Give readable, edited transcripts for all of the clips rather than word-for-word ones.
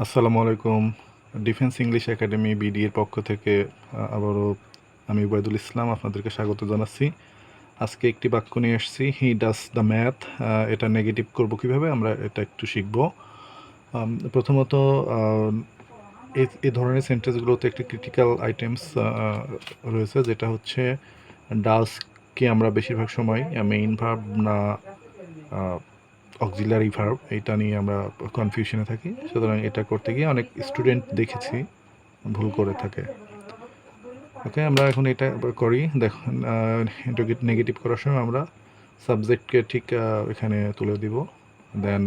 আসসালামু আলাইকুম। Defence English academy BD এর পক্ষ থেকে আবারও আমি উবাইদুল ইসলাম আপনাদেরকে স্বাগত জানাচ্ছি। আজকে একটি বাক্য নিয়ে এসেছি, হি ডাস দ্য ম্যাথ। এটা নেগেটিভ করব কিভাবে আমরা এটা একটু শিখব। প্রথমত এই ধরনের সেন্টেন্সগুলোতে একটি ক্রিটিক্যাল আইটেমস রয়েছে, যেটা হচ্ছে ডাসকে আমরা বেশিরভাগ সময় মেইন ভার্ব না অক্সিলারি ভার্ব এইটা নিয়ে আমরা কনফিউশনে থাকি। সুতরাং এটা করতে গিয়ে অনেক স্টুডেন্ট দেখেছি ভুল করে থাকে। ওকে, আমরা এখন এটা করি। দেখুন, নেগেটিভ করার সময় আমরা সাবজেক্টকে ঠিক এখানে তুলে দিব। দেন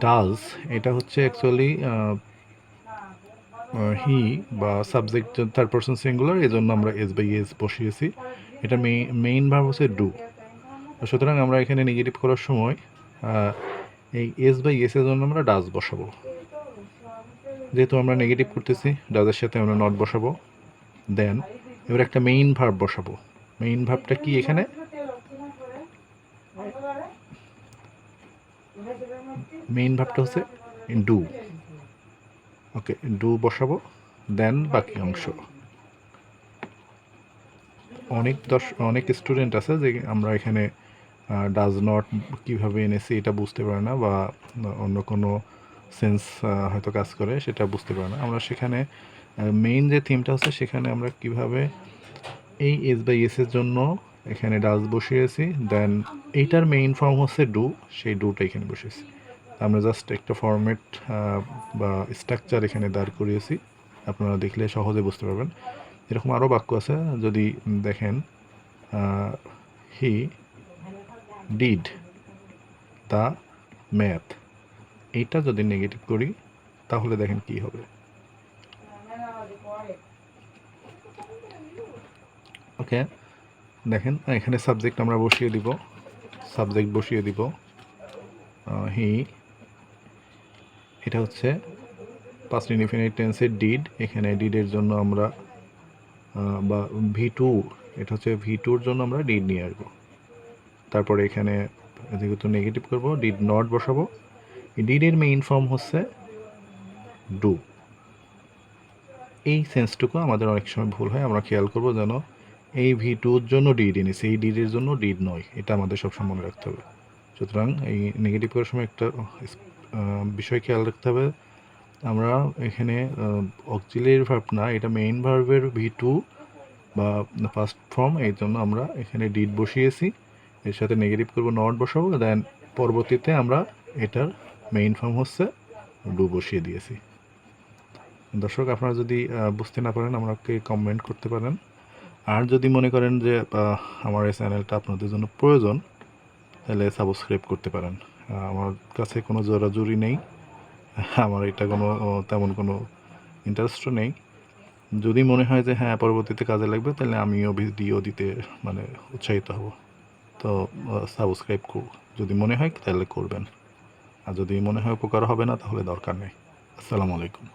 ডাজ, এটা হচ্ছে অ্যাকচুয়ালি হি বা সাবজেক্ট থার্ড পারসন সিঙ্গুলার, এই জন্য আমরা এস বাই এস বসিয়েছি। এটা মেইন ভার্ব হচ্ছে ডু। সুতরাং আমরা এখানে নেগেটিভ করার সময় এই এস বাই এসের জন্য আমরা ডাজ বসাবো। যেহেতু আমরা নেগেটিভ করতেছি, ডাজের সাথে আমরা নট বসাবো। দেন এবার একটা মেইন ভার্ব বসাবো। মেইন ভার্বটা কি এখানে? মেইন ভার্বটা হচ্ছে ডু। ওকে, ডু বসাবো। দেন বাকি অংশ। অনেক স্টুডেন্ট আছে যে আমরা এখানে ডাজ নট কীভাবে এনেছি এটা বুঝতে পারে না, বা অন্য কোনো সেন্স হয়তো কাজ করে সেটা বুঝতে পারে না। আমরা সেখানে মেইন যে থিমটা হচ্ছে সেখানে আমরা কিভাবে এই এস বাই এসের জন্য এখানে ডাজ বসিয়েছি। দেন এইটার মেইন ফর্ম হচ্ছে ডু, সেই ডুটা এখানে বসিয়েছি। আমরা জাস্ট একটা ফরম্যাট বা স্ট্রাকচার এখানে দাঁড় করিয়েছি। আপনারা দেখলে সহজে বুঝতে পারবেন। এরকম আরও বাক্য আছে, যদি দেখেন হি ডিড দ্য ম্যাথ, এইটা যদি নেগেটিভ করি তাহলে দেখেন কি হবে। ওকে, দেখেন এখানে সাবজেক্ট আমরা বসিয়ে দিব। হি, এটা হচ্ছে পাস্ট ইনডিফিনিট টেন্সের ডিড। এখানে ডিডের জন্য আমরা বা ভি2, এটা হচ্ছে ভি2-র জন্য আমরা ডিড নিয়ে আসবো। তারপরে এখানে যেহেতু নেগেটিভ করব, ডিড নট বসাবো। ডিডের মেইন ফর্ম হচ্ছে ডু। এই সেন্সটুকু আমাদের অনেক সময় ভুল হয়। আমরা খেয়াল করবো যেন এই ভি2-র জন্য ডিড এনেছি, এই ডিডের জন্য ডিড নয়। এটা আমাদের সবসময় মনে রাখতে হবে। সুতরাং এই নেগেটিভ করার সময় একটা বিষয় খেয়াল রাখতে হবে, আমরা এখানে অক্সিলিয়ারি ভার্ব না, এটা মেইন ভার্বের ভি2 বা ফার্স্ট ফর্ম, এই জন্য আমরা এখানে ডিড বসিয়েছি। এর সাথে নেগেটিভ করব, নট বসাবো। দেন পরবর্তীতে আমরা এটার মেইন ফর্ম হচ্ছে ডু বসিয়ে দিয়েছি। দর্শক, আপনারা যদি বুঝতে না পারেন আমাকে কমেন্ট করতে পারেন। আর যদি মনে করেন যে আমার এই চ্যানেলটা আপনাদের জন্য প্রয়োজন, তাহলে সাবস্ক্রাইব করতে পারেন। আমার কাছে কোনো জোরাজুরি নেই, আমার এটা কোনো তেমন কোনো ইন্টারেস্টও নেই। যদি মনে হয় যে হ্যাঁ পরবর্তীতে কাজে লাগবে, তাহলে আমিও ভিডিও দিতে উৎসাহিত হব। তো সাবস্ক্রাইব যদি মনে হয় তাহলে করবেন, আর যদি মনে হয় উপকার হবে না তাহলে দরকার নেই। আসসালামু আলাইকুম।